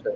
check.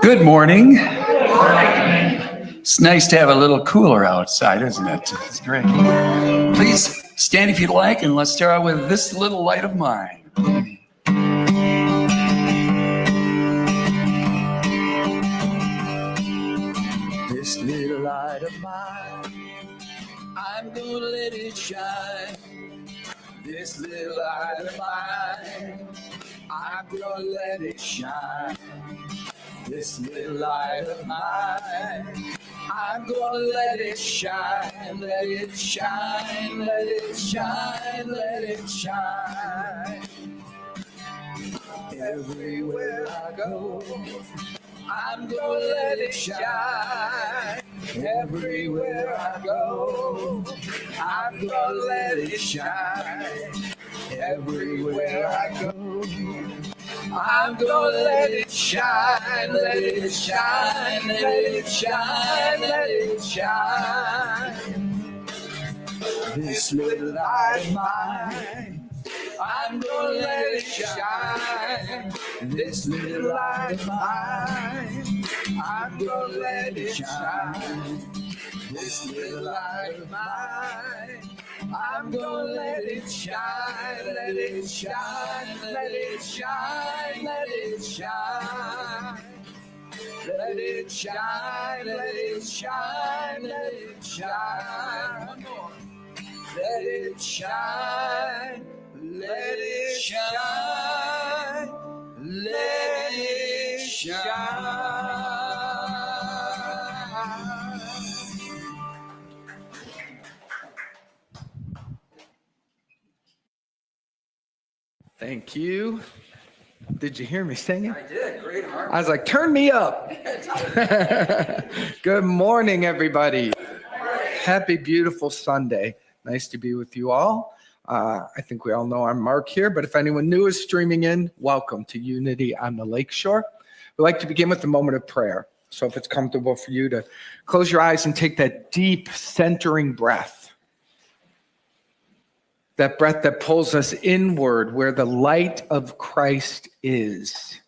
Good morning. It's nice to have a little cooler outside, isn't it? It's great. Please stand if you'd like, and let's start out with this little light of mine. This little light of mine, I'm gonna let it shine. This little light of mine, I'm gonna let it shine. This little light of mine, I'm gonna let it shine, let it shine, let it shine, let it shine. Everywhere I go, I'm gonna let it shine. Everywhere I go, I'm gonna let it shine. Everywhere I go, I'm gonna let it shine, let it shine, let it shine, let it shine. This little light of mine, I'm gonna let it shine. This little light of mine, I'm gonna let it shine. This little light of mine, I'm gonna let it shine, let it shine, let it shine, let it shine. Let it shine, let it shine, let it shine. Let it shine, let it shine, let it shine. Thank you. Did you hear me singing? I did. Great harmony. I was like, turn me up. Good morning, everybody. Happy, beautiful Sunday. Nice to be with you all. I think we all know I'm Mark here, but if anyone new is streaming in, welcome to Unity on the Lakeshore. We'd like to begin with a moment of prayer. So if it's comfortable for you to close your eyes and take that deep centering breath. That breath that pulls us inward where the light of Christ is.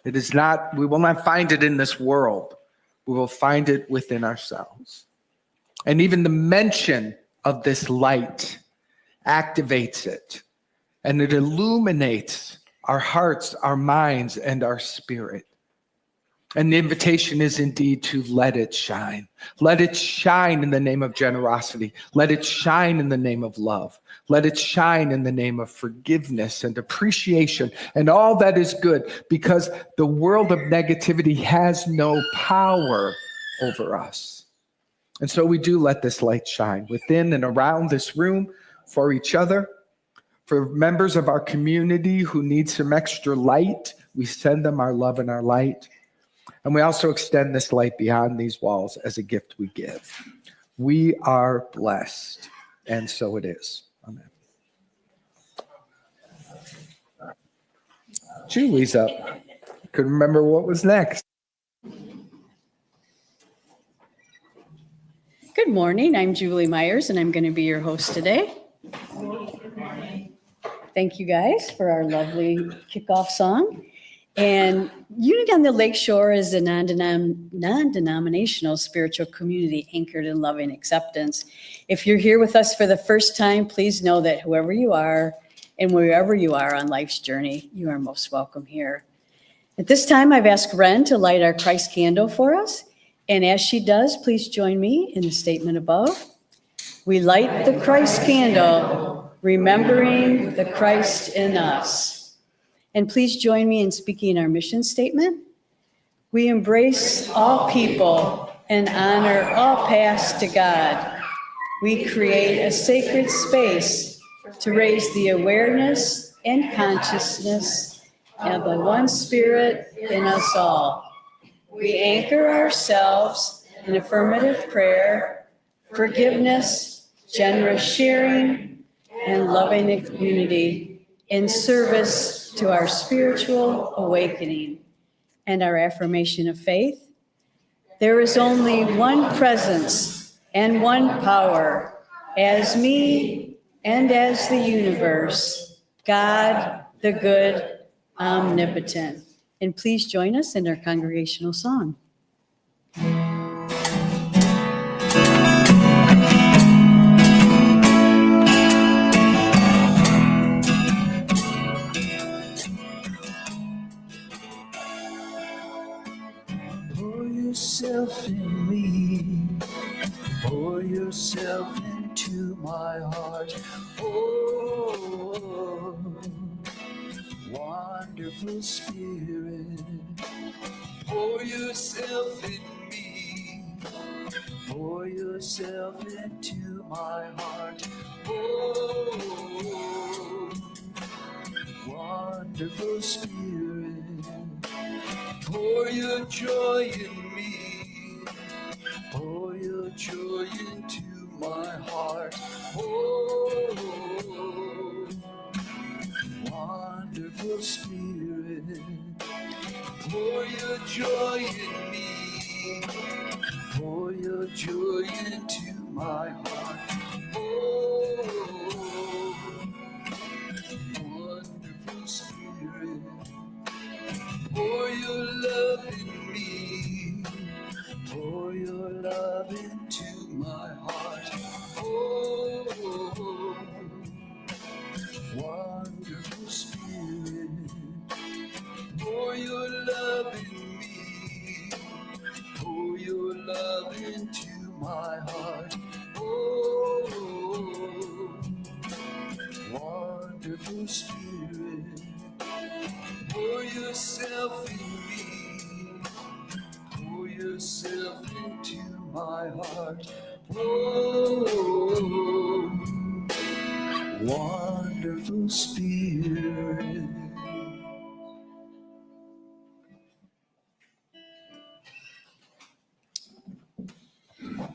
It is not, we will not find it in this world. We will find it within ourselves. And even the mention of this light activates it. And it illuminates our hearts, our minds, and our spirit. And the invitation is indeed to let it shine. Let it shine in the name of generosity. Let it shine in the name of love. Let it shine in the name of forgiveness and appreciation and all that is good, because the world of negativity has no power over us. And so we do let this light shine within and around this room, for each other, for members of our community who need some extra light. We send them our love and our light. And we also extend this light beyond these walls as a gift we give. We are blessed, and so it is. Amen. Julie's up. Couldn't remember what was next. Good morning. I'm Julie Myers, and I'm going to be your host today. Thank you guys for our lovely kickoff song. And Unity on the Lakeshore is a non-denominational spiritual community anchored in loving acceptance. If you're here with us for the first time, please know that whoever you are and wherever you are on life's journey, you are most welcome here. At this time, I've asked Ren to light our Christ candle for us. And as she does, please join me in the statement above. We light the Christ candle, remembering the Christ in us. And please join me in speaking our mission statement. We embrace all people and honor all paths to God. We create a sacred space to raise the awareness and consciousness of the one Spirit in us all. We anchor ourselves in affirmative prayer, forgiveness, generous sharing, and loving community in service to our spiritual awakening. And our affirmation of faith: there is only one presence and one power, as me and as the universe, God, the good, omnipotent. And please join us in our congregational song. Pour yourself in me, pour yourself into my heart. Oh, wonderful Spirit, pour yourself in me, pour yourself into my heart. Oh, wonderful Spirit, pour your joy in me, pour your joy into my heart. Oh, wonderful Spirit, pour your joy in me, pour your joy into my heart. Oh, wonderful Spirit, pour your love in me, pour your love into my heart. Oh, wonderful Spirit, pour your love in me, pour your love into my heart. Oh, wonderful Spirit, pour yourself in me, pour yourself into my heart. Oh, wonderful Spirit.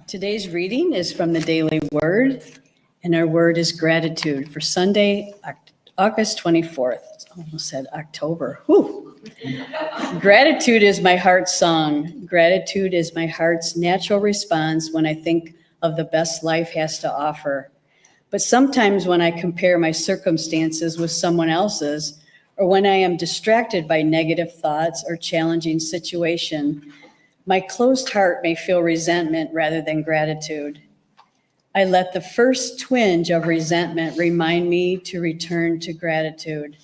Today's reading is from the Daily Word, and our word is gratitude for Sunday, August 24th. I almost said October. Whew. Gratitude is my heart's song. Gratitude is my heart's natural response when I think of the best life has to offer. But sometimes when I compare my circumstances with someone else's, or when I am distracted by negative thoughts or challenging situation, my closed heart may feel resentment rather than gratitude. I let the first twinge of resentment remind me to return to gratitude.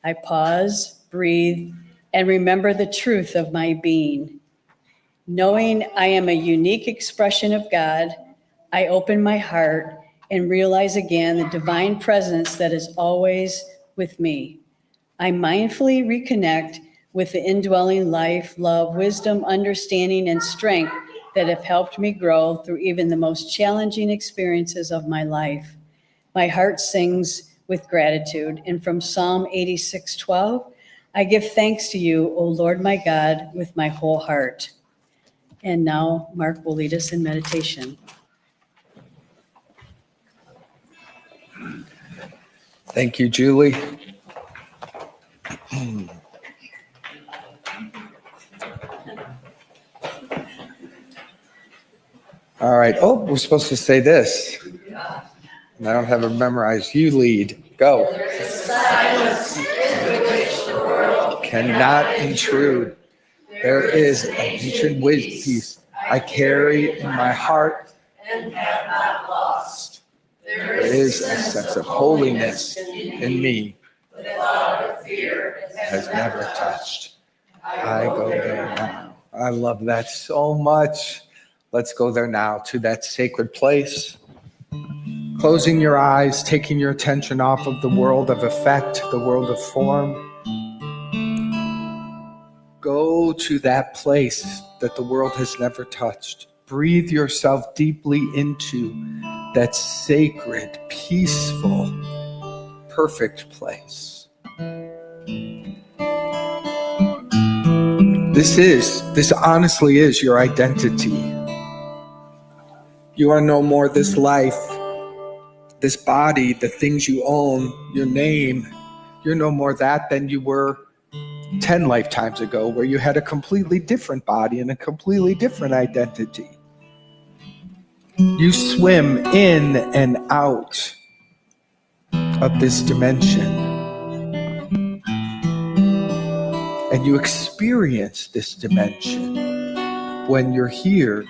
I pause, breathe, and remember the truth of my being. Knowing I am a unique expression of God, I open my heart and realize again the divine presence that is always with me. I mindfully reconnect with the indwelling life, love, wisdom, understanding, and strength that have helped me grow through even the most challenging experiences of my life. My heart sings with gratitude, and from Psalm 86:12, I give thanks to you, O Lord my God, with my whole heart. And now Mark will lead us in meditation. Thank you, Julie. All right. Oh, we're supposed to say this. I don't have it memorized. You lead. Go. Cannot intrude. There is an ancient peace I carry in my heart. There is a sense of holiness in me has never touched. I go there now. I love that so much. Let's go there now to that sacred place. Closing your eyes, taking your attention off of the world of effect, the world of form. Go to that place that the world has never touched. Breathe yourself deeply into that sacred, peaceful, perfect place. This honestly is your identity. You are no more this life, this body, the things you own, your name. You're no more that than you were 10 lifetimes ago, where you had a completely different body and a completely different identity. You swim in and out of this dimension, and you experience this dimension when you're here,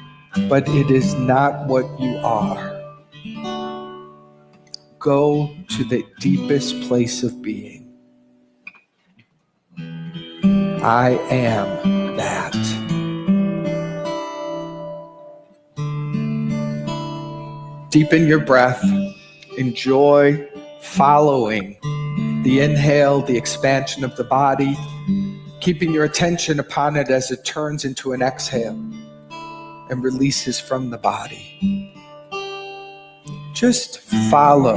but it is not what you are. Go to the deepest place of being. I am that. Deepen your breath. Enjoy following the inhale, the expansion of the body, keeping your attention upon it as it turns into an exhale and releases from the body. Just follow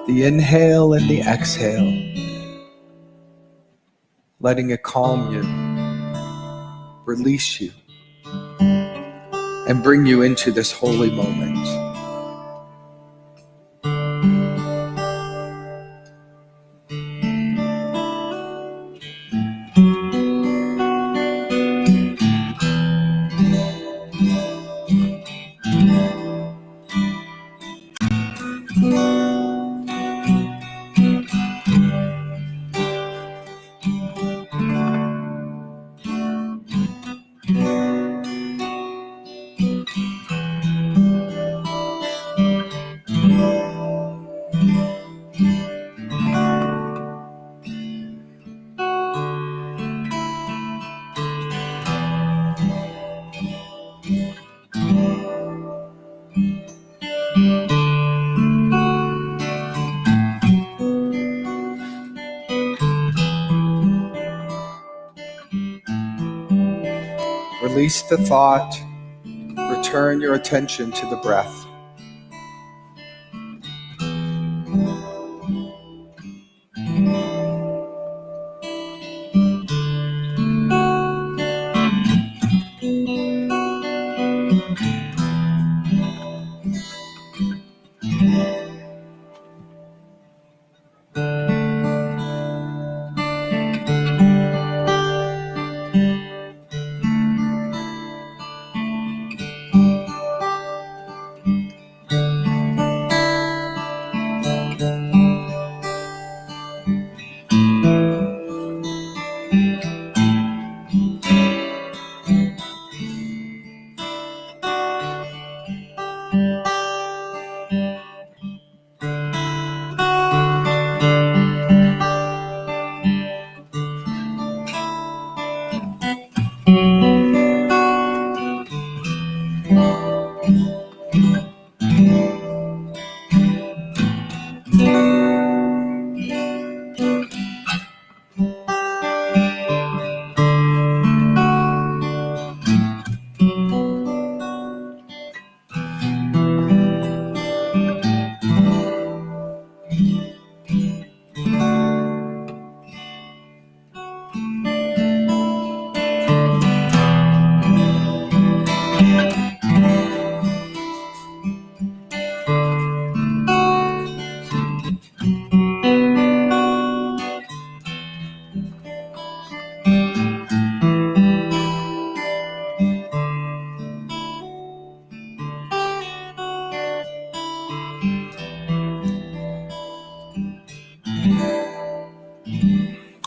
the inhale and the exhale, letting it calm you, release you, and bring you into this holy moment. Release the thought. Return your attention to the breath.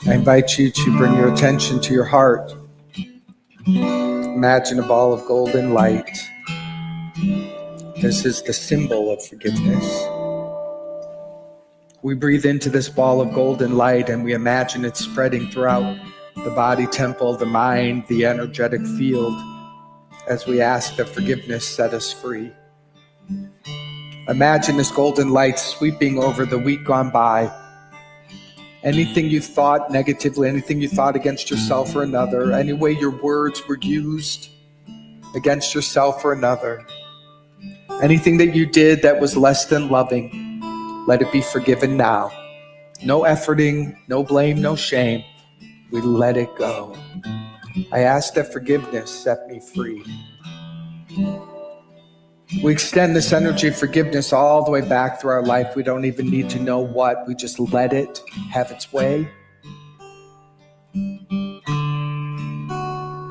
I invite you to bring your attention to your heart. Imagine a ball of golden light. This is the symbol of forgiveness. We breathe into this ball of golden light and we imagine it spreading throughout the body temple, the mind, the energetic field, as we ask that forgiveness set us free. Imagine this golden light sweeping over the week gone by. Anything you thought negatively, anything you thought against yourself or another, any way your words were used against yourself or another, anything that you did that was less than loving, let it be forgiven now. No efforting, no blame, no shame. We let it go. I ask that forgiveness set me free. We extend this energy of forgiveness all the way back through our life. We don't even need to know what. We just let it have its way.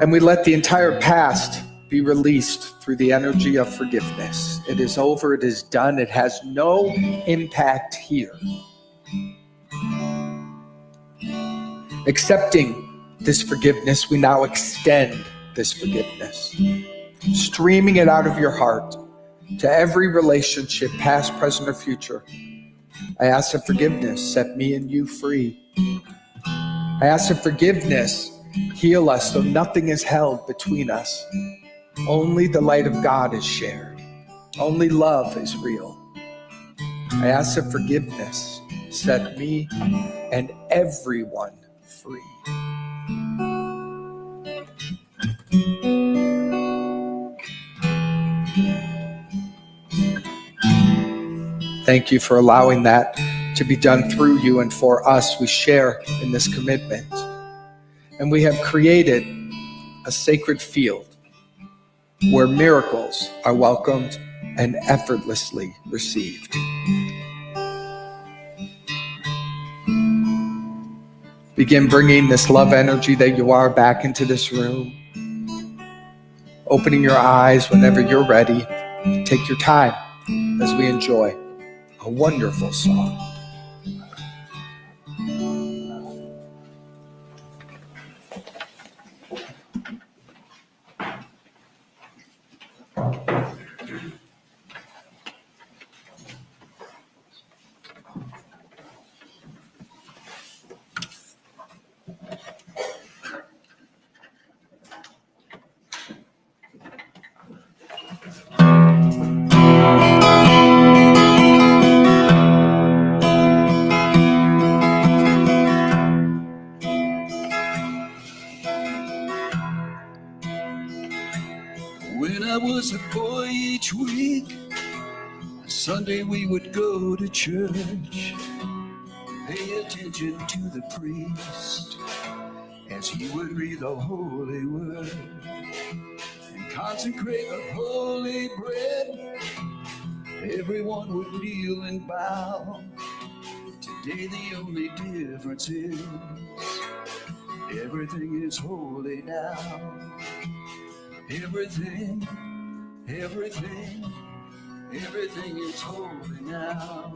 And we let the entire past be released through the energy of forgiveness. It is over. It is done. It has no impact here. Accepting this forgiveness, we now extend this forgiveness, streaming it out of your heart to every relationship, past, present, or future. I ask that forgiveness set me and you free. I ask that forgiveness heal us so nothing is held between us. Only the light of God is shared. Only love is real. I ask that forgiveness set me and everyone free. Thank you for allowing that to be done through you and for us. We share in this commitment. And we have created a sacred field where miracles are welcomed and effortlessly received. Begin bringing this love energy that you are back into this room. Opening your eyes whenever you're ready. Take your time as we enjoy a wonderful song. When I was a boy, each week, Sunday we would go to church, pay attention to the priest as he would read the holy word and consecrate the holy bread. Everyone would kneel and bow. Today the only difference is everything is holy now. Everything is holy now.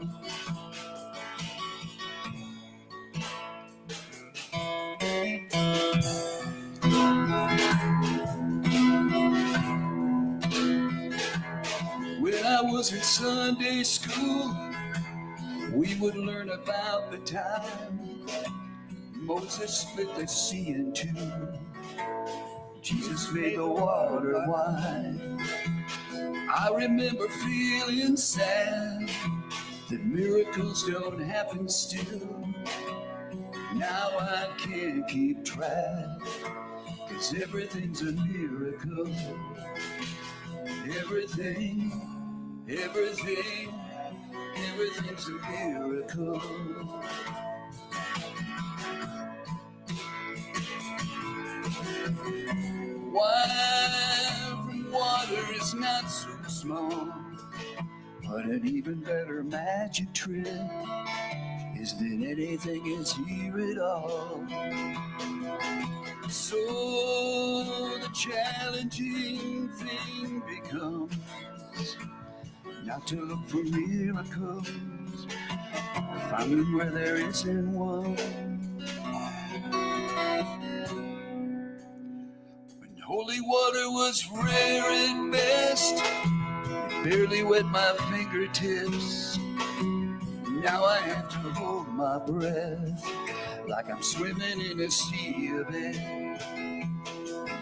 When I was in Sunday school, we would learn about the time Moses split the sea in two. Jesus made the water wine. I remember feeling sad that miracles don't happen still. Now I can't keep track, 'cause everything's a miracle. Everything, everything's a miracle. Wine from water is not so small, but an even better magic trick is that anything is here at all. So the challenging thing becomes not to look for miracles, find them where there isn't one. When holy water was rare at best, it barely wet my fingertips. Now I have to hold my breath like I'm swimming in a sea of it.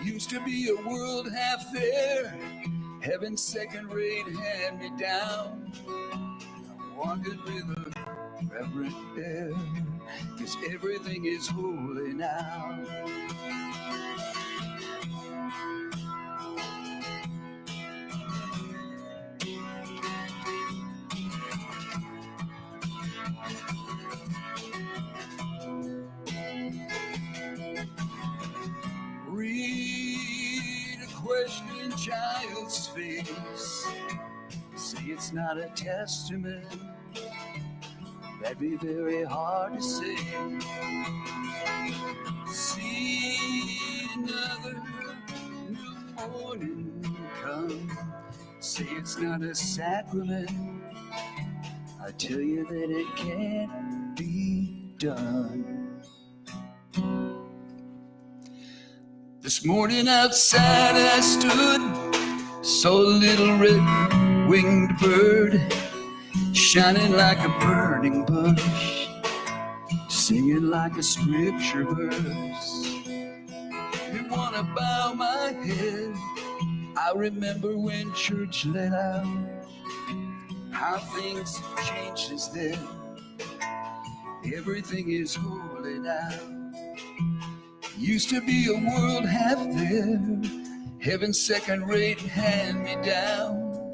Used to be a world half there, heaven's second-rate hand-me-down. I wandered with a reverent air, 'cause everything is holy now. Read a questioning child's face, say it's not a testament, that'd be very hard to say. See another new morning come, say it's not a sacrament, I tell you that it can't be done. This morning outside I stood, saw a little red-winged bird shining like a burning bush, singing like a scripture verse. Didn't want to bow my head, I remember when church let out, how things have changed since then. Everything is holy now. Used to be a world half there, heaven's second-rate hand-me-down,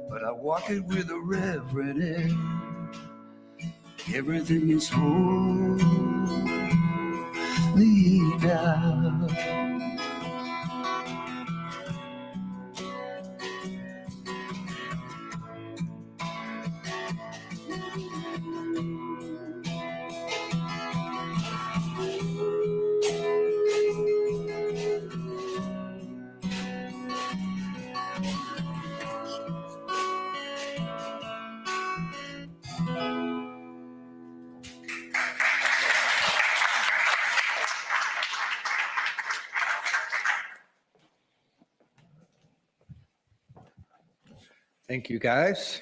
but I walk it with a reverent air. Everything is holy now. Thank you, guys.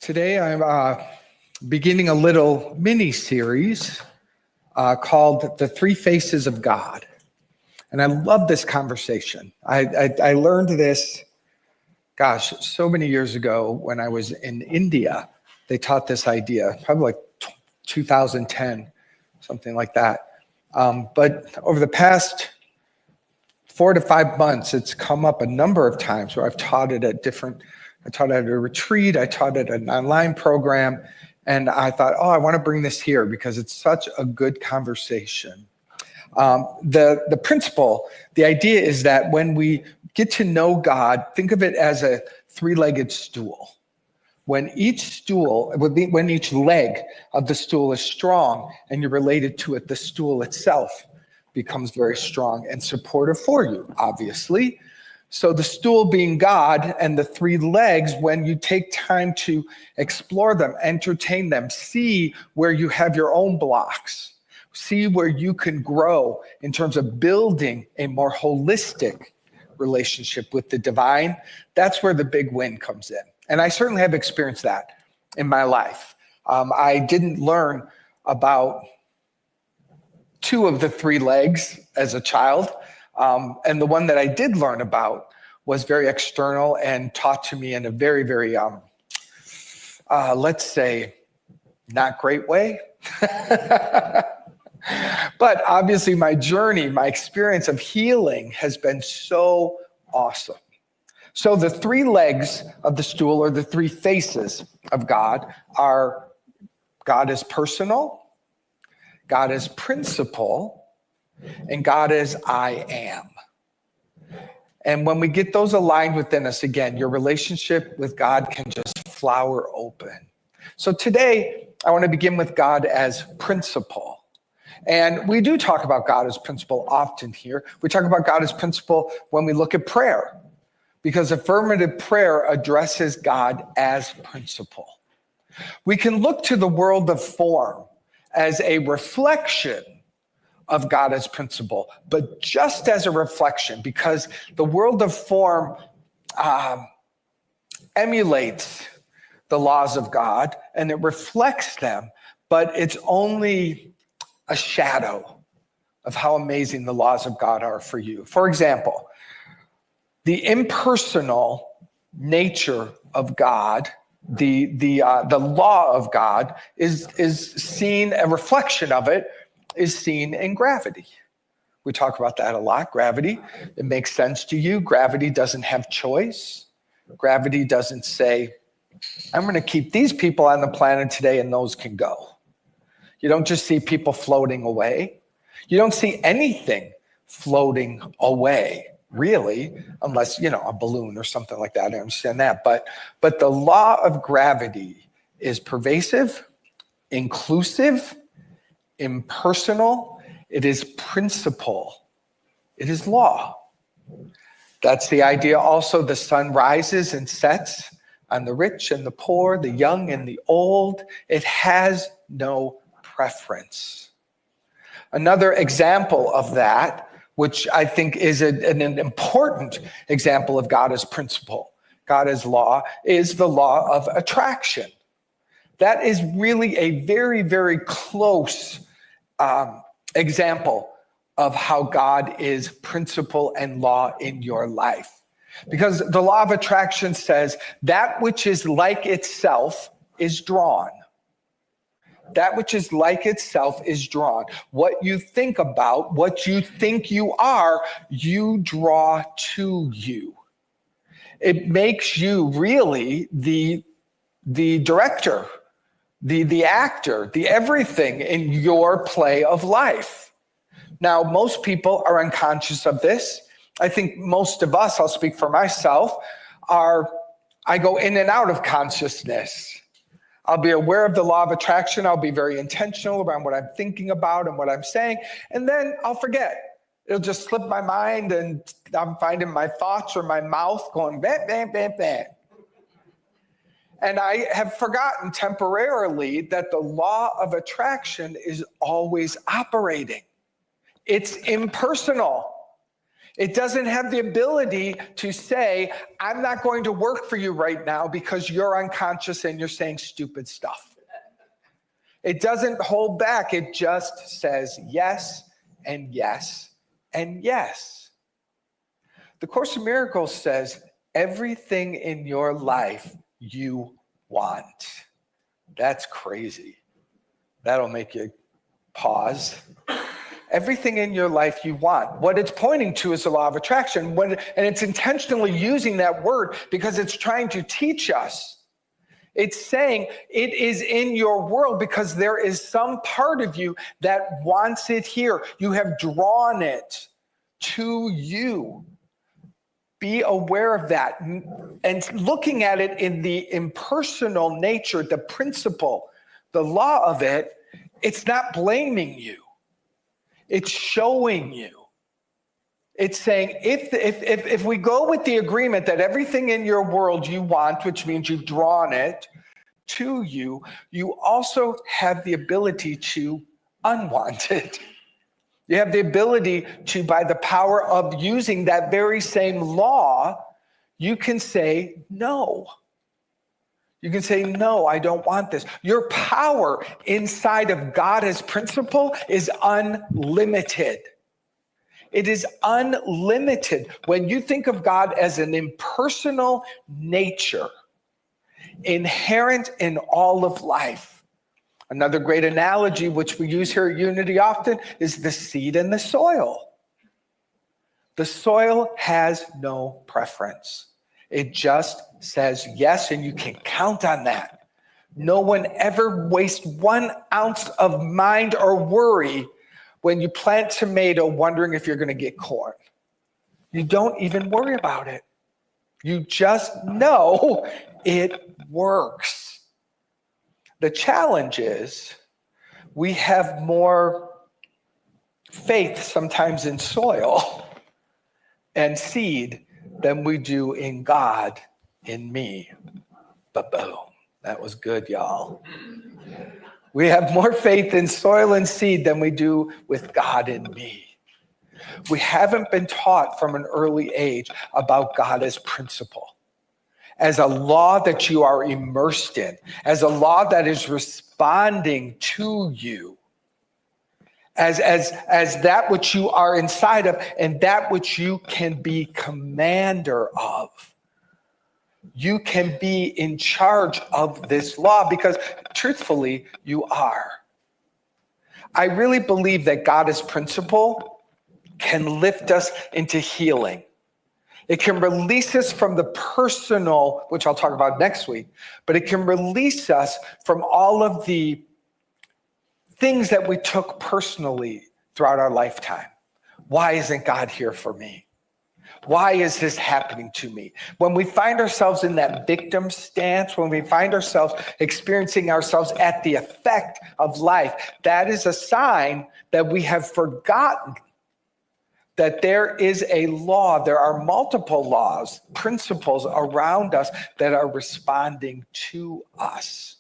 Today I'm beginning a little mini-series called The Three Faces of God. And I love this conversation. I learned this, gosh, so many years ago when I was in India. They taught this idea, probably like 2010. Something like that. But over the past 4 to 5 months, it's come up a number of times where I've taught it I taught at a retreat, I taught at an online program, and I thought, I want to bring this here because it's such a good conversation. The principle, the idea is that when we get to know God, think of it as a three-legged stool. When each leg of the stool is strong and you're related to it, the stool itself becomes very strong and supportive for you, obviously. So the stool being God and the three legs, when you take time to explore them, entertain them, see where you have your own blocks, see where you can grow in terms of building a more holistic relationship with the divine, that's where the big win comes in. And I certainly have experienced that. in my life. I didn't learn about 2 of the 3 legs as a child. And the one that I did learn about was very external and taught to me in a very, very, let's say, not great way. But obviously my journey, my experience of healing has been so awesome. So the 3 legs of the stool, or the 3 faces of God, are God is personal, God is principle, and God is I am. And when we get those aligned within us, again, your relationship with God can just flower open. So today, I want to begin with God as principle. And we do talk about God as principle often here. We talk about God as principle when we look at prayer, because affirmative prayer addresses God as principle. We can look to the world of form as a reflection of God as principle, but just as a reflection, because the world of form emulates the laws of God and it reflects them, but it's only a shadow of how amazing the laws of God are for you. For example, the impersonal nature of God, the law of God is seen, a reflection of it is seen in gravity. We talk about that a lot. Gravity, it makes sense to you. Gravity doesn't have choice. Gravity doesn't say, I'm going to keep these people on the planet today and those can go. You don't just see people floating away. You don't see anything floating away, really, unless, a balloon or something like that. I understand that. But the law of gravity is pervasive, inclusive, impersonal. It is principle. It is law. That's the idea also. The sun rises and sets on the rich and the poor, the young and the old. It has no preference. Another example of that, which I think is an important example of God as principle, God as law, is the law of attraction. That is really a very, very close example of how God is principle and law in your life. Because the law of attraction says that which is like itself is drawn. That which is like itself is drawn. What you think about, what you think you are, you draw to you. It makes you really the director, the actor, the everything in your play of life. Now, most people are unconscious of this. I think most of us, I'll speak for myself, I go in and out of consciousness. I'll be aware of the law of attraction. I'll be very intentional around what I'm thinking about and what I'm saying. And then I'll forget. It'll just slip my mind and I'm finding my thoughts or my mouth going, bam, bam, bam, bam. And I have forgotten temporarily that the law of attraction is always operating. It's impersonal. It doesn't have the ability to say, I'm not going to work for you right now because you're unconscious and you're saying stupid stuff. It doesn't hold back. It just says yes and yes and yes. The Course in Miracles says everything in your life you want. That's crazy. That'll make you pause. Everything in your life you want. What it's pointing to is the law of attraction. And it's intentionally using that word because it's trying to teach us. It's saying it is in your world because there is some part of you that wants it here. You have drawn it to you. Be aware of that. And looking at it in the impersonal nature, the principle, the law of it, it's not blaming you. It's showing you. It's saying if we go with the agreement that everything in your world you want, which means you've drawn it to you, you also have the ability to unwant it. You have the ability to, by the power of using that very same law, you can say no. You can say, no, I don't want this. Your power inside of God as principle is unlimited. It is unlimited. When you think of God as an impersonal nature, inherent in all of life. Another great analogy, which we use here at Unity often, is the seed and the soil. The soil has no preference. It just says yes, and you can count on that. No one ever wastes 1 ounce of mind or worry when you plant tomato wondering if you're going to get corn. You don't even worry about it. You just know it works. The challenge is we have more faith sometimes in soil and seed than we do in God, in me. Ba-boom. That was good, y'all. We have more faith in soil and seed than we do with God in me. We haven't been taught from an early age about God as principle, as a law that you are immersed in, as a law that is responding to you, as that which you are inside of and that which you can be commander of. You can be in charge of this law because truthfully, you are. I really believe that God as principle can lift us into healing. It can release us from the personal, which I'll talk about next week, but it can release us from all of the things that we took personally throughout our lifetime. Why isn't God here for me? Why is this happening to me? When we find ourselves in that victim stance, when we find ourselves experiencing ourselves at the effect of life, that is a sign that we have forgotten that there is a law, there are multiple laws, principles around us that are responding to us.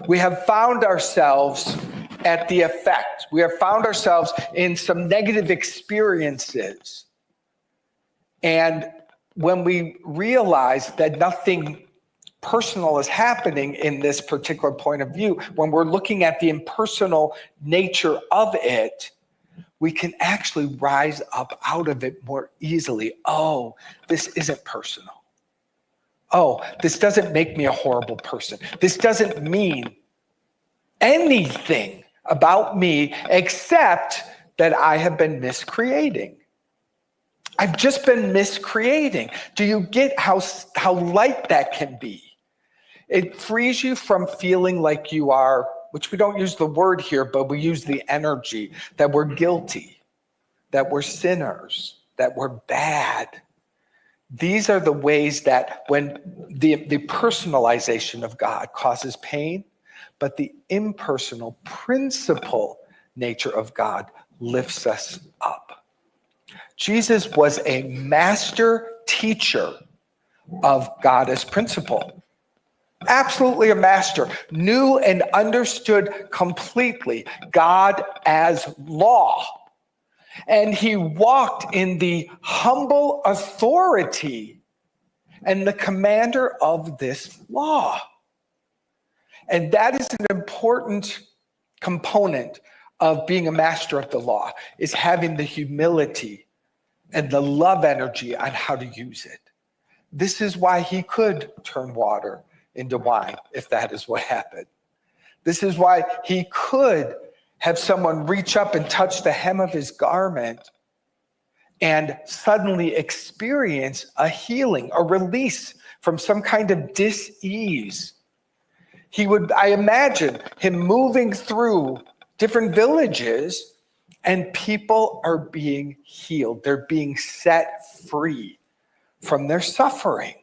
We have found ourselves at the effect. We have found ourselves in some negative experiences. And when we realize that nothing personal is happening in this particular point of view, when we're looking at the impersonal nature of it, we can actually rise up out of it more easily. Oh, this isn't personal. Oh, this doesn't make me a horrible person. This doesn't mean anything about me except that I have been miscreating. I've just been miscreating. Do you get how light that can be? It frees you from feeling like you are, which we don't use the word here, but we use the energy, that we're guilty, that we're sinners, that we're bad. These are the ways that when the personalization of God causes pain, but the impersonal principle nature of God lifts us up. Jesus was a master teacher of God as principle. Absolutely a master. Knew and understood completely God as law. And he walked in the humble authority and the commander of this law. And that is an important component of being a master of the law, is having the humility and the love energy on how to use it. This is why he could turn water into wine, if that is what happened. This is why he could have someone reach up and touch the hem of his garment and suddenly experience a healing, a release from some kind of dis-ease. I imagine him moving through different villages and people are being healed. They're being set free from their suffering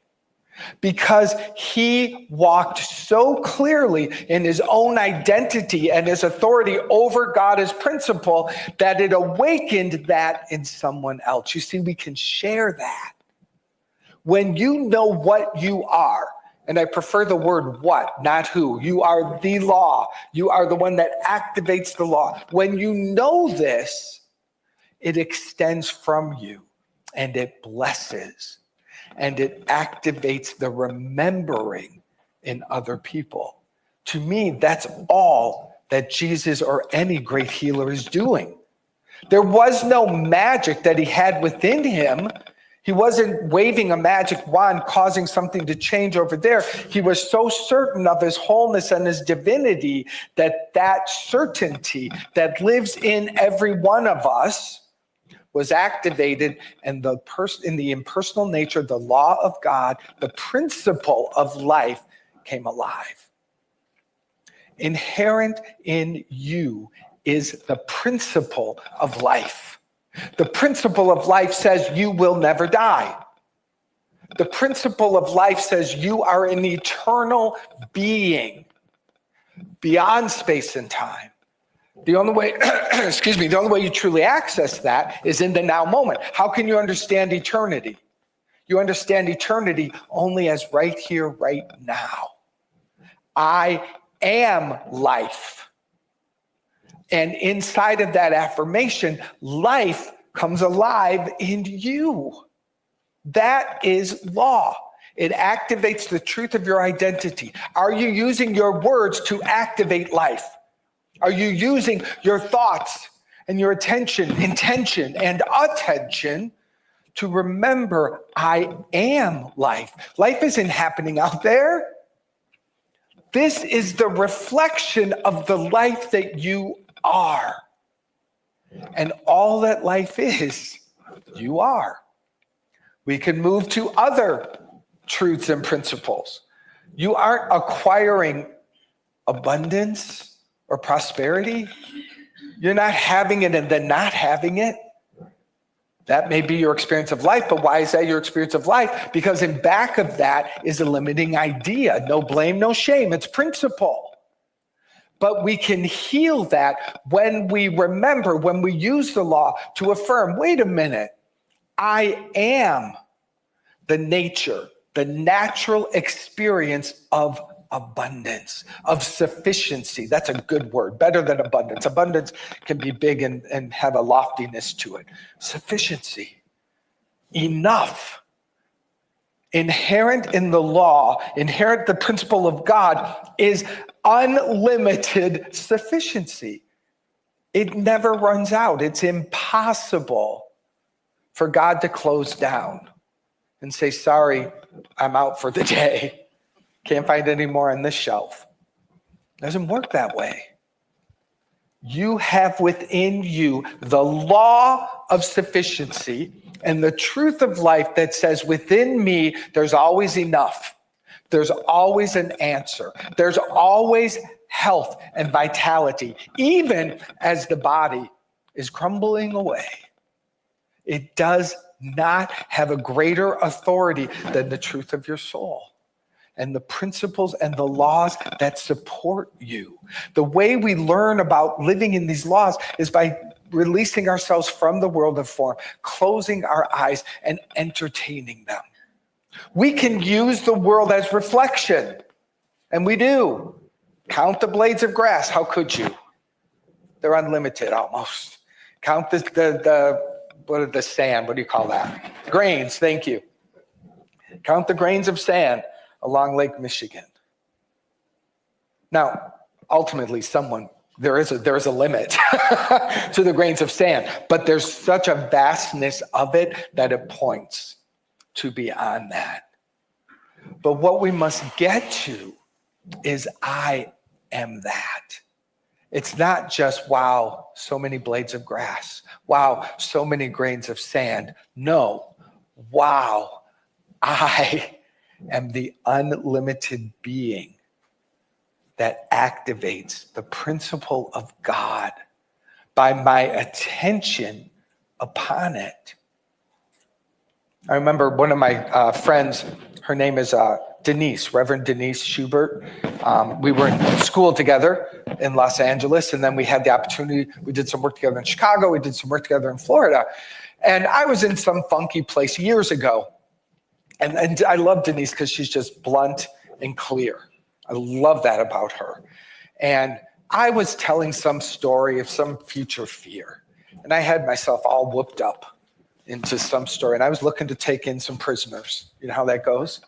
because he walked so clearly in his own identity and his authority over God as principle that it awakened that in someone else. You see, we can share that. When you know what you are, and I prefer the word what, not who. You are the law. You are the one that activates the law. When you know this, it extends from you and it blesses and it activates the remembering in other people. To me, that's all that Jesus or any great healer is doing. There was no magic that he had within him. He wasn't waving a magic wand, causing something to change over there. He was so certain of his wholeness and his divinity that that certainty that lives in every one of us was activated, and in the impersonal nature, the law of God, the principle of life came alive. Inherent in you is the principle of life. The principle of life says you will never die. The principle of life says you are an eternal being beyond space and time. The only way, the only way you truly access that is in the now moment. How can you understand eternity? You understand eternity only as right here, right now. I am life. And inside of that affirmation, life comes alive in you. That is law. It activates the truth of your identity. Are you using your words to activate life? Are you using your thoughts and your intention, and attention to remember I am life? Life isn't happening out there. This is the reflection of the life that you are. And all that life is, you are. We can move to other truths and principles. You aren't acquiring abundance or prosperity. You're not having it and then not having it. That may be your experience of life, but why is that your experience of life? Because in back of that is a limiting idea. No blame, no shame. It's principle. But we can heal that when we remember, when we use the law to affirm, wait a minute, I am the nature, the natural experience of abundance, of sufficiency. That's a good word, better than abundance. Abundance can be big and have a loftiness to it. Sufficiency, enough. Inherent in the law, inherent the principle of God is unlimited sufficiency. It never runs out. It's impossible for God to close down and say, sorry, I'm out for the day. Can't find any more on this shelf. It doesn't work that way. You have within you the law of sufficiency and the truth of life that says within me, there's always enough. There's always an answer. There's always health and vitality, even as the body is crumbling away. It does not have a greater authority than the truth of your soul and the principles and the laws that support you. The way we learn about living in these laws is by releasing ourselves from the world of form, closing our eyes and entertaining them. We can use the world as reflection, and we do. Count the blades of grass. How could you? They're unlimited almost. Count the sand. What do you call that? Grains. Thank you. Count the grains of sand along Lake Michigan. Now, ultimately, there is a limit to the grains of sand, but there's such a vastness of it that it points to beyond that. But what we must get to is I am that. It's not just, wow, so many blades of grass. Wow, so many grains of sand. No, wow, I am the unlimited being that activates the principle of God by my attention upon it. I remember one of my friends, her name is Denise, Reverend Denise Schubert. We were in school together in Los Angeles, and then we had the opportunity, we did some work together in Chicago, we did some work together in Florida. And I was in some funky place years ago. And I love Denise because she's just blunt and clear. I love that about her. And I was telling some story of some future fear. And I had myself all whooped up into some story. And I was looking to take in some prisoners. You know how that goes?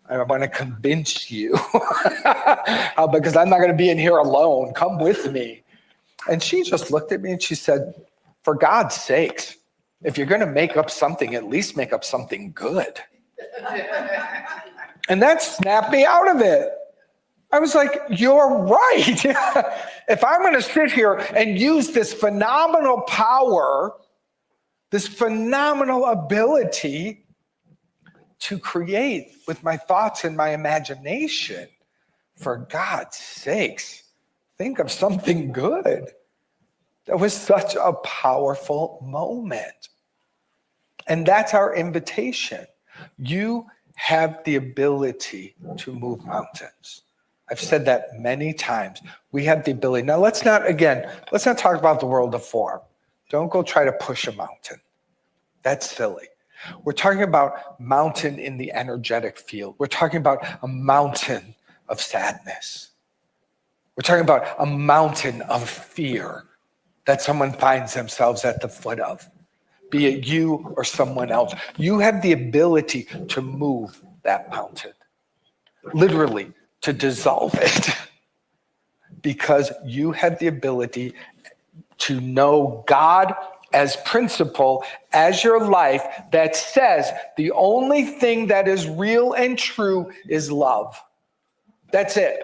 I want to convince you because I'm not going to be in here alone. Come with me. And she just looked at me and she said, for God's sakes, if you're going to make up something, at least make up something good. And that snapped me out of it. I was like, you're right. If I'm going to sit here and use this phenomenal power, this phenomenal ability to create with my thoughts and my imagination, for God's sakes, think of something good. That was such a powerful moment. And that's our invitation. You have the ability to move mountains. I've said that many times. We have the ability. Now, let's not talk about the world of form. Don't go try to push a mountain. That's silly. We're talking about mountain in the energetic field. We're talking about a mountain of sadness. We're talking about a mountain of fear that someone finds themselves at the foot of, be it you or someone else. You have the ability to move that mountain, literally to dissolve it, because you have the ability to know God as principle, as your life, that says the only thing that is real and true is love. That's it.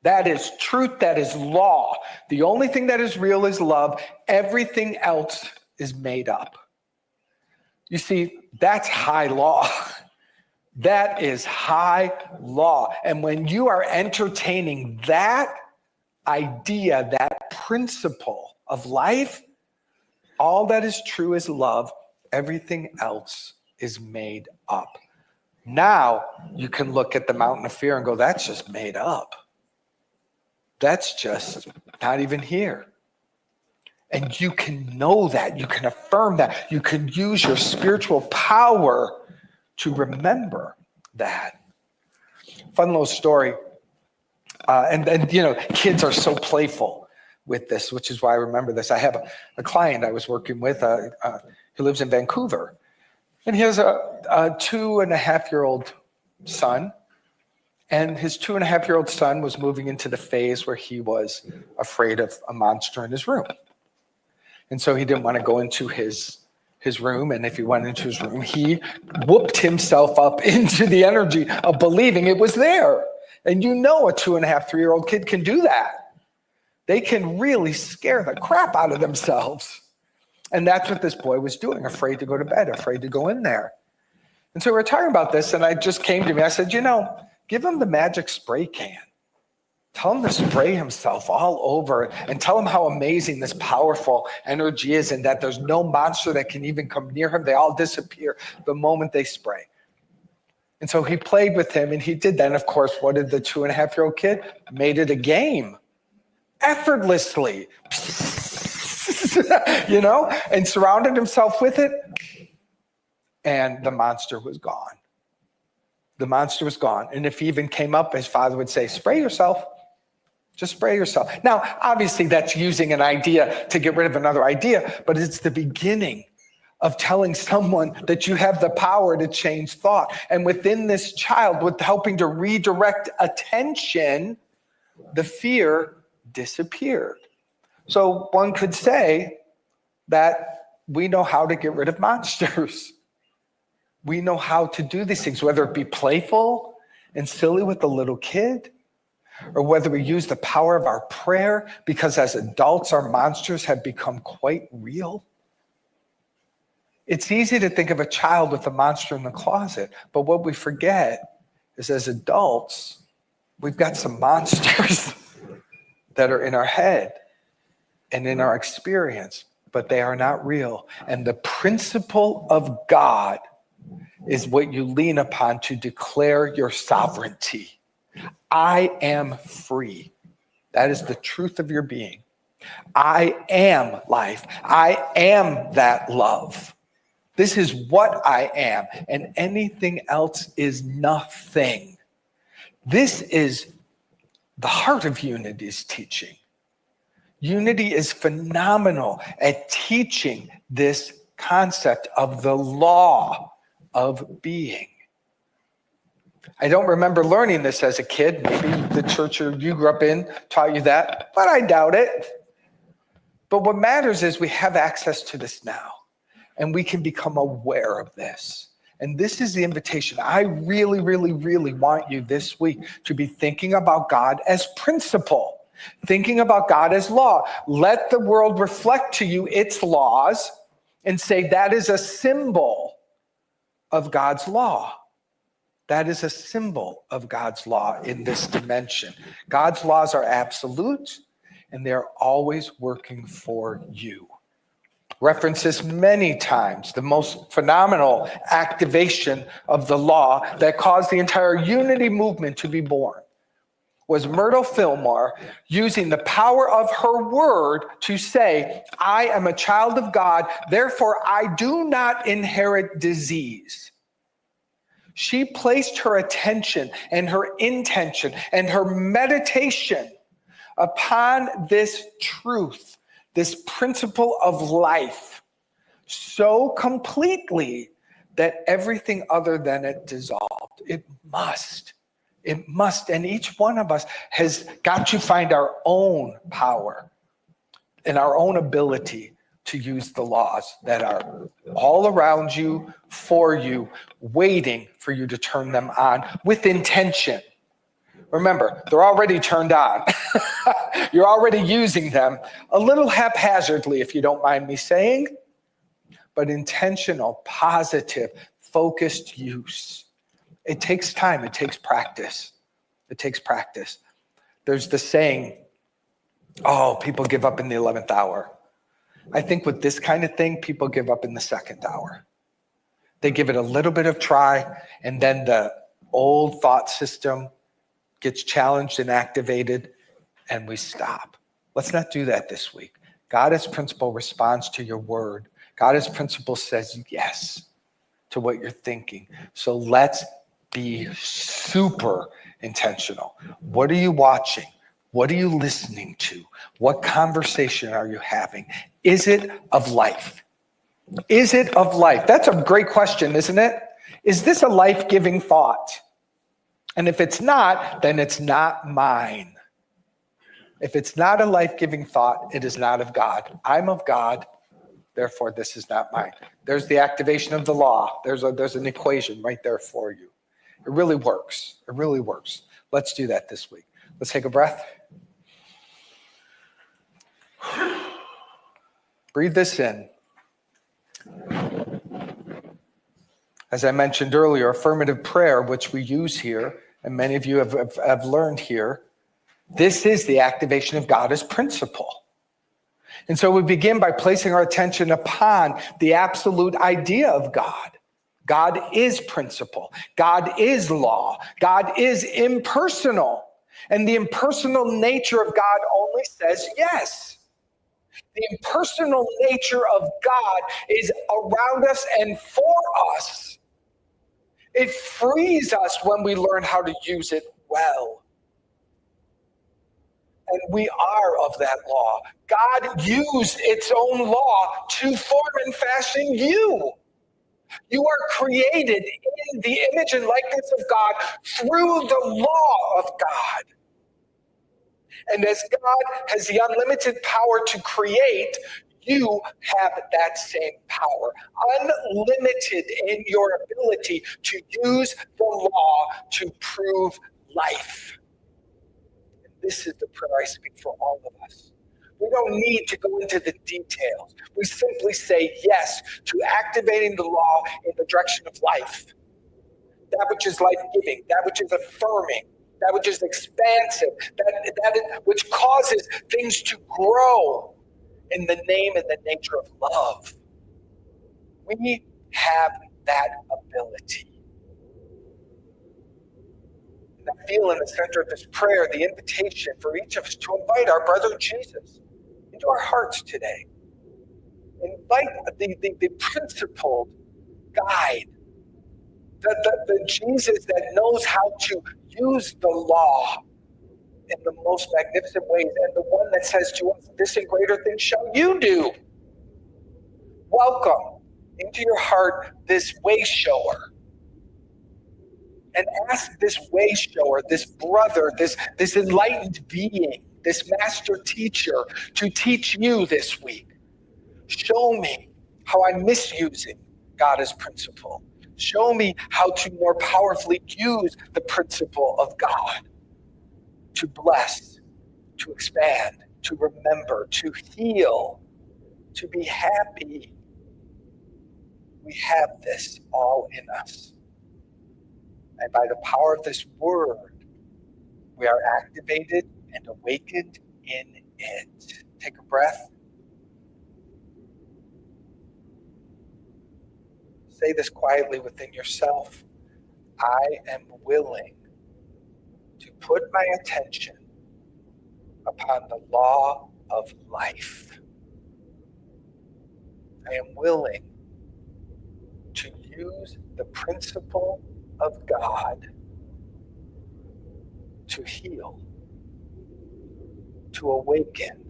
That is truth. That is law. The only thing that is real is love. Everything else is made up. You see, that's high law. That is high law. And when you are entertaining that idea, that principle of life, all that is true is love. Everything else is made up. Now you can look at the mountain of fear and go, that's just made up. That's just not even here. And you can know that. You can affirm that. You can use your spiritual power to remember that. Fun little story. And you know, kids are so playful with this, which is why I remember this. I have a client I was working with who lives in Vancouver. And he has a 2.5-year-old son. And his 2.5-year-old son was moving into the phase where he was afraid of a monster in his room. And so he didn't want to go into his room. And if he went into his room, he whooped himself up into the energy of believing it was there. And you know a 2.5, 3-year-old kid can do that. They can really scare the crap out of themselves. And that's what this boy was doing, afraid to go to bed, afraid to go in there. And so we were talking about this, and I just came to me. I said, you know, give him the magic spray can. Tell him to spray himself all over and tell him how amazing this powerful energy is and that there's no monster that can even come near him. They all disappear the moment they spray. And so he played with him and he did that. And of course, what did the 2.5-year-old kid? Made it a game. Effortlessly. You know, and surrounded himself with it. And the monster was gone. The monster was gone. And if he even came up, his father would say, spray yourself. Just spray yourself. Now, obviously, that's using an idea to get rid of another idea, but it's the beginning of telling someone that you have the power to change thought. And within this child, with helping to redirect attention, the fear disappeared. So one could say that we know how to get rid of monsters. We know how to do these things, whether it be playful and silly with a little kid, or whether we use the power of our prayer, because as adults, our monsters have become quite real. It's easy to think of a child with a monster in the closet, but what we forget is as adults, we've got some monsters that are in our head and in our experience, but they are not real. And the principle of God is what you lean upon to declare your sovereignty. I am free. That is the truth of your being. I am life. I am that love. This is what I am, and anything else is nothing. This is the heart of Unity's teaching. Unity is phenomenal at teaching this concept of the law of being. I don't remember learning this as a kid. Maybe the church you grew up in taught you that, but I doubt it. But what matters is we have access to this now, and we can become aware of this. And this is the invitation. I really, really, really want you this week to be thinking about God as principle, thinking about God as law. Let the world reflect to you its laws and say that is a symbol of God's law. That is a symbol of God's law in this dimension. God's laws are absolute, and they're always working for you. References many times the most phenomenal activation of the law that caused the entire unity movement to be born was Myrtle Fillmore using the power of her word to say, I am a child of God, therefore I do not inherit disease. She placed her attention and her intention and her meditation upon this truth, this principle of life, so completely that everything other than it dissolved. It must. And each one of us has got to find our own power and our own ability to use the laws that are all around you, for you, waiting for you to turn them on with intention. Remember, they're already turned on. You're already using them a little haphazardly, if you don't mind me saying, but intentional, positive, focused use. It takes time. It takes practice. It takes practice. There's the saying, oh, people give up in the 11th hour. I think with this kind of thing, people give up in the 2nd hour. They give it a little bit of try, and then the old thought system gets challenged and activated, and we stop. Let's not do that this week. God as principle responds to your word. God as principle says yes to what you're thinking. So let's be super intentional. What are you watching? What are you listening to? What conversation are you having? Is it of life? Is it of life? That's a great question, isn't it? Is this a life-giving thought? And if it's not, then it's not mine. If it's not a life-giving thought, it is not of God. I'm of God, therefore this is not mine. There's the activation of the law. There's an equation right there for you. It really works. It really works. Let's do that this week. Let's take a breath. Breathe this in. As I mentioned earlier, affirmative prayer, which we use here, and many of you have learned here, this is the activation of God as principle. And so we begin by placing our attention upon the absolute idea of God. God is principle. God is law. God is impersonal. And the impersonal nature of God only says yes. The impersonal nature of God is around us and for us. It frees us when we learn how to use it well. And we are of that law. God used its own law to form and fashion you. You are created in the image and likeness of God through the law of God. And as God has the unlimited power to create, you have that same power, unlimited in your ability to use the law to prove life. And this is the prayer I speak for all of us. We don't need to go into the details. We simply say yes to activating the law in the direction of life. That which is life-giving, that which is affirming, that which is expansive, that which causes things to grow in the name and the nature of love. We have that ability. And I feel in the center of this prayer the invitation for each of us to invite our brother Jesus into our hearts today. Invite the principled guide, the Jesus that knows how to use the law in the most magnificent ways, and the one that says to us, this and greater things shall you do. Welcome into your heart this way shower. and ask this way shower, this brother, this enlightened being, this master teacher to teach you this week. Show me how I'm misusing God as principle. Show me how to more powerfully use the principle of God to bless, to expand, to remember, to heal, to be happy. We have this all in us. And by the power of this word, we are activated and awakened in it. Take a breath. Say this quietly within yourself. I am willing to put my attention upon the law of life. I am willing to use the principle of God to heal, to awaken,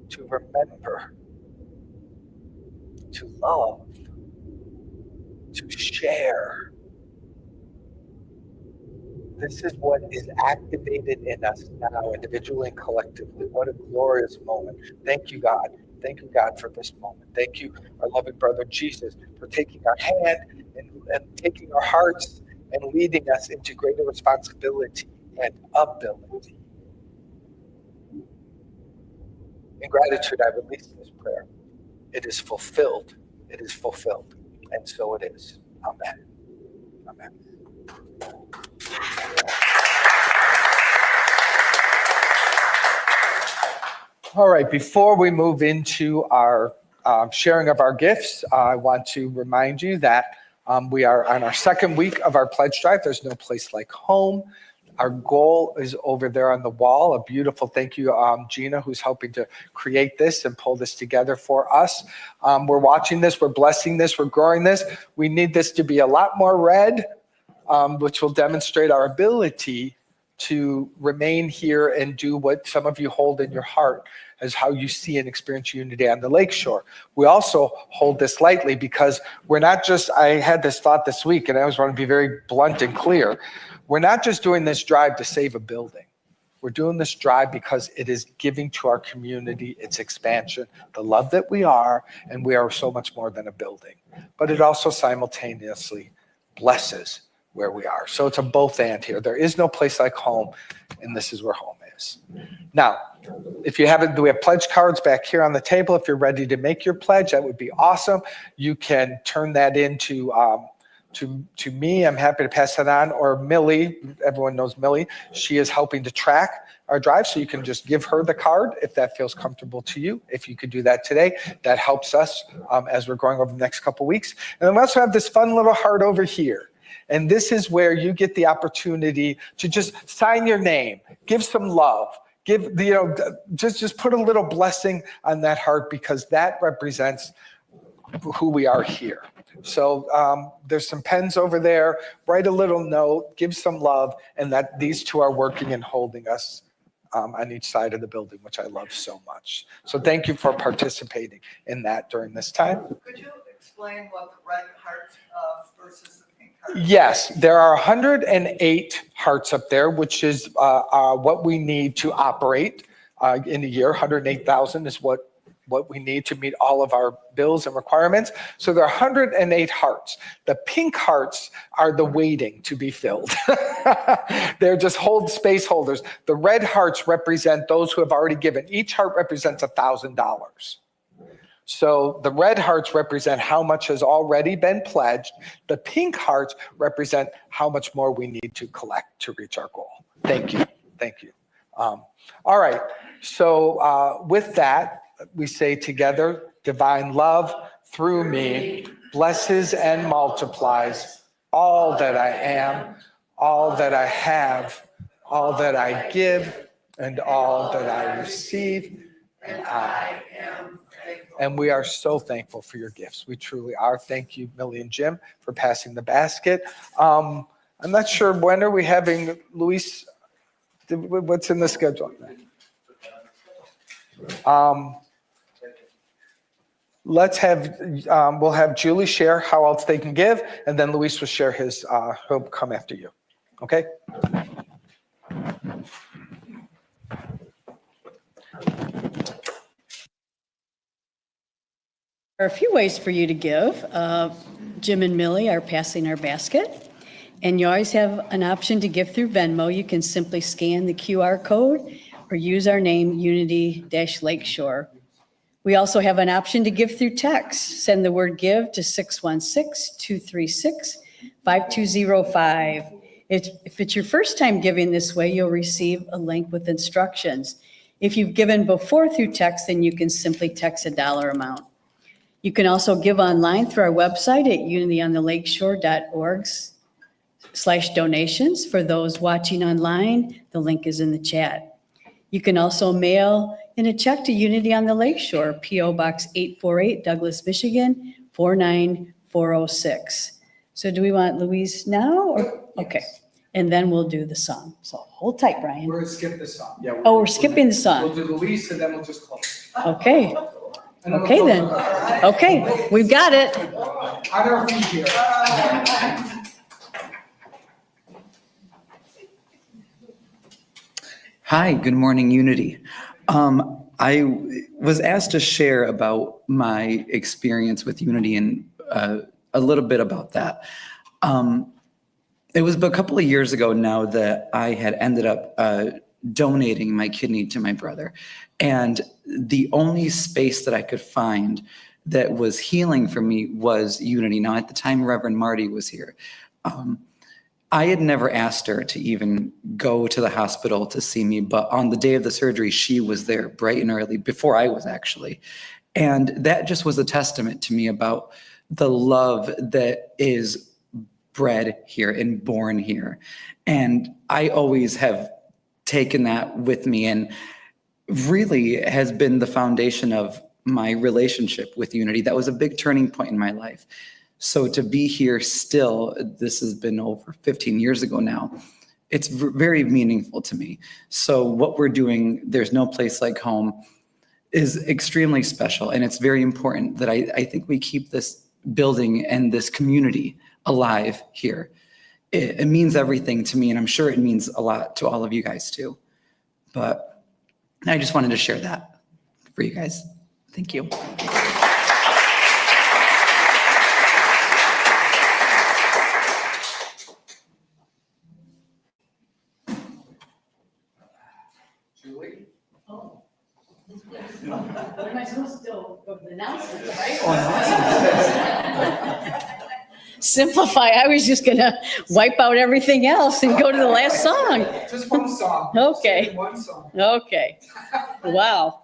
to remember, to love, to share. This is what is activated in us now, individually and collectively. What a glorious moment. Thank you, God. Thank you, God, for this moment. Thank you, our loving brother Jesus, for taking our hand and taking our hearts and leading us into greater responsibility and ability. In gratitude, I release this prayer. It is fulfilled. It is fulfilled. And so it is. Amen. Amen. All right, before we move into our sharing of our gifts, I want to remind you that we are on our second week of our pledge drive. There's no place like home. Our goal is over there on the wall. A beautiful thank you, Gina, who's helping to create this and pull this together for us. We're watching this, we're blessing this, we're growing this. We need this to be a lot more red, which will demonstrate our ability to remain here and do what some of you hold in your heart as how you see and experience unity on the lakeshore. We also hold this lightly because we're not just, I had this thought this week and I always want to be very blunt and clear. We're not just doing this drive to save a building. We're doing this drive because it is giving to our community its expansion, the love that we are, and we are so much more than a building. But it also simultaneously blesses where we are. So it's a both and here. There is no place like home, and this is where home is. Now, if you haven't, we have pledge cards back here on the table. If you're ready to make your pledge, that would be awesome. You can turn that into to me. I'm happy to pass that on. Or Millie, everyone knows Millie. She is helping to track our drive, so you can just give her the card if that feels comfortable to you. If you could do that today, that helps us as we're going over the next couple weeks. And then we also have this fun little heart over here. And this is where you get the opportunity to just sign your name, give some love, just put a little blessing on that heart, because that represents who we are here. So there's some pens over there. Write a little note, give some love, and that these two are working and holding us on each side of the building, which I love so much. So thank you for participating in that during this time. Could you explain what the red heart versus the pink heart? Yes, there are 108 hearts up there, which is what we need to operate in a year. 108,000 is what we need to meet all of our bills and requirements. So there are 108 hearts. The pink hearts are the waiting to be filled. They're just space holders. The red hearts represent those who have already given. Each heart represents $1,000. So the red hearts represent how much has already been pledged. The pink hearts represent how much more we need to collect to reach our goal. Thank you. Thank you. All right. So with that, we say together, divine love through me blesses and multiplies all that I am, all that I have, all that I give, and all that I receive. And I am thankful. And we are so thankful for your gifts. We truly are. Thank you, Millie and Jim, for passing the basket. I'm not sure, when are we having, Luis, what's in the schedule? let's have, we'll have Julie share how else they can give, and then Luis will share his, he'll come after you. Okay? There are a few ways for you to give. Jim and Millie are passing our basket. And you always have an option to give through Venmo. You can simply scan the QR code or use our name, Unity-Lakeshore. We also have an option to give through text. Send the word give to 616-236-5205. If it's your first time giving this way, you'll receive a link with instructions. If you've given before through text, then you can simply text a dollar amount. You can also give online through our website at unityonthelakeShore.org/donations. For those watching online, the link is in the chat. You can also mail in a check to Unity on the Lakeshore, P.O. Box 848, Douglas, Michigan, 49406. So do we want Louise now? Or okay. And then we'll do the song. So hold tight, Brian. We're going to skip the song. Yeah, Oh, we're skipping the song. We'll do Luis, and then we'll just close. Okay. Okay, then. Okay, we've got it. On our feet here. Hi, good morning, Unity. I was asked to share about my experience with Unity and a little bit about that. It was a couple of years ago now that I had ended up donating my kidney to my brother. And the only space that I could find that was healing for me was Unity. Now, at the time, Reverend Marty was here. I had never asked her to even go to the hospital to see me, but on the day of the surgery, she was there bright and early, before I was actually. And that just was a testament to me about the love that is bred here and born here. And I always have taken that with me, and really has been the foundation of my relationship with Unity. That was a big turning point in my life. So to be here still, this has been over 15 years ago now, it's very meaningful to me. So what we're doing, There's No Place Like Home, is extremely special. And it's very important that I think we keep this building and this community alive here. It means everything to me, and I'm sure it means a lot to all of you guys too. But I just wanted to share that for you guys. Thank you. Julie? Oh. What am I supposed to do? Go to the announcements, right? Simplify. I was just gonna wipe out everything else and go to the last song. Just one song. Okay. Just one song. Okay. Wow.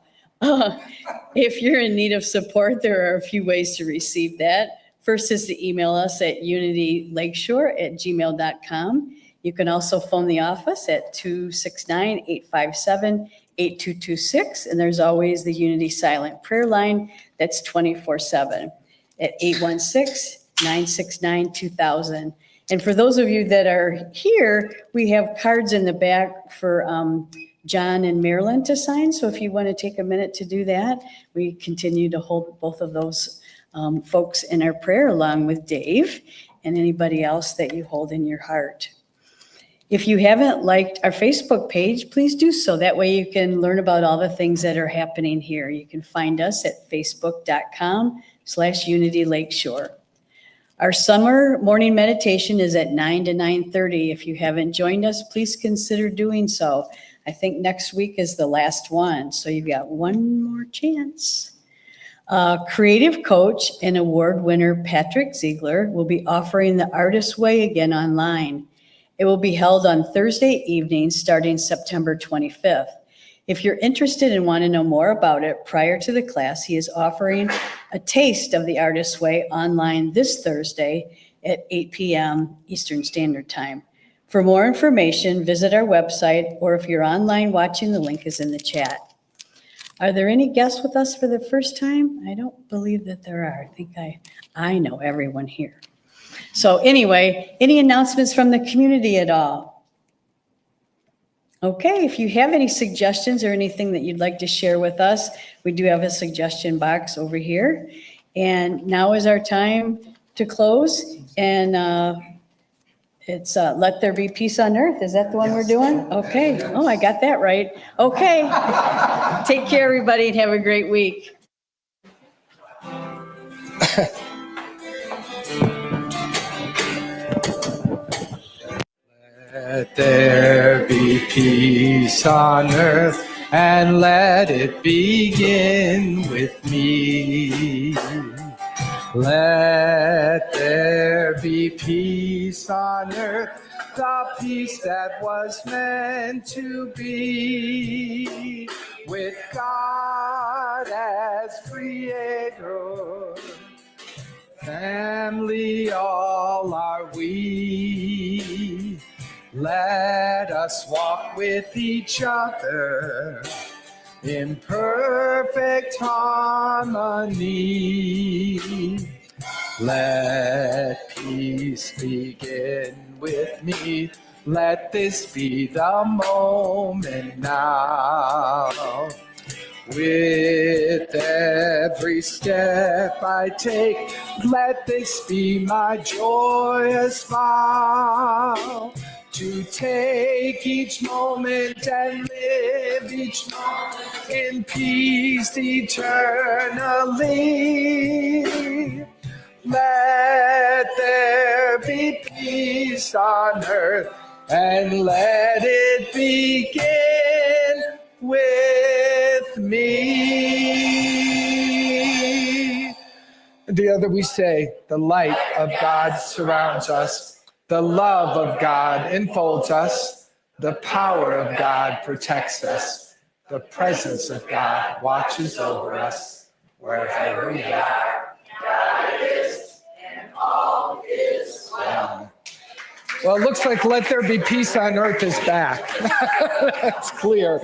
If you're in need of support, there are a few ways to receive that. First is to email us at unitylakeshore@gmail.com. You can also phone the office at 269-857-8226. And there's always the Unity Silent Prayer Line that's 24/7 at 816-969-2000. And for those of you that are here, we have cards in the back for John and Marilyn to sign. So if you want to take a minute to do that, we continue to hold both of those folks in our prayer, along with Dave and anybody else that you hold in your heart. If you haven't liked our Facebook page, please do so. That way you can learn about all the things that are happening here. You can find us at facebook.com/Unity Lakeshore. Our summer morning meditation is at 9 to 9:30. If you haven't joined us, please consider doing so. I think next week is the last one, so you've got one more chance. Creative coach and award winner Patrick Ziegler will be offering the Artist's Way again online. It will be held on Thursday evening starting September 25th. If you're interested and want to know more about it prior to the class, he is offering a taste of the Artist's Way online this Thursday at 8 p.m. Eastern Standard Time. For more information, visit our website, or if you're online watching, the link is in the chat. Are there any guests with us for the first time? I don't believe that there are. I think I know everyone here. So anyway, any announcements from the community at all? Okay, if you have any suggestions or anything that you'd like to share with us, we do have a suggestion box over here. And now is our time to close. And it's Let There Be Peace on Earth. Is that the one we're doing? Okay. Oh, I got that right. Okay. Take care, everybody, and have a great week. Let there be peace on earth, and let it begin with me. Let there be peace on earth, the peace that was meant to be, with God as creator. Family all are we. Let us walk with each other in perfect harmony. Let peace begin with me. Let this be the moment now. With every step I take, let this be my joyous vow. To take each moment and live each moment in peace eternally. Let there be peace on earth, and let it begin with me. Together we say, the light of God surrounds us. The love of God enfolds us. The power of God protects us. The presence of God watches over us wherever we are. God is, and all is well. Well, it looks like Let There Be Peace on Earth is back. That's clear.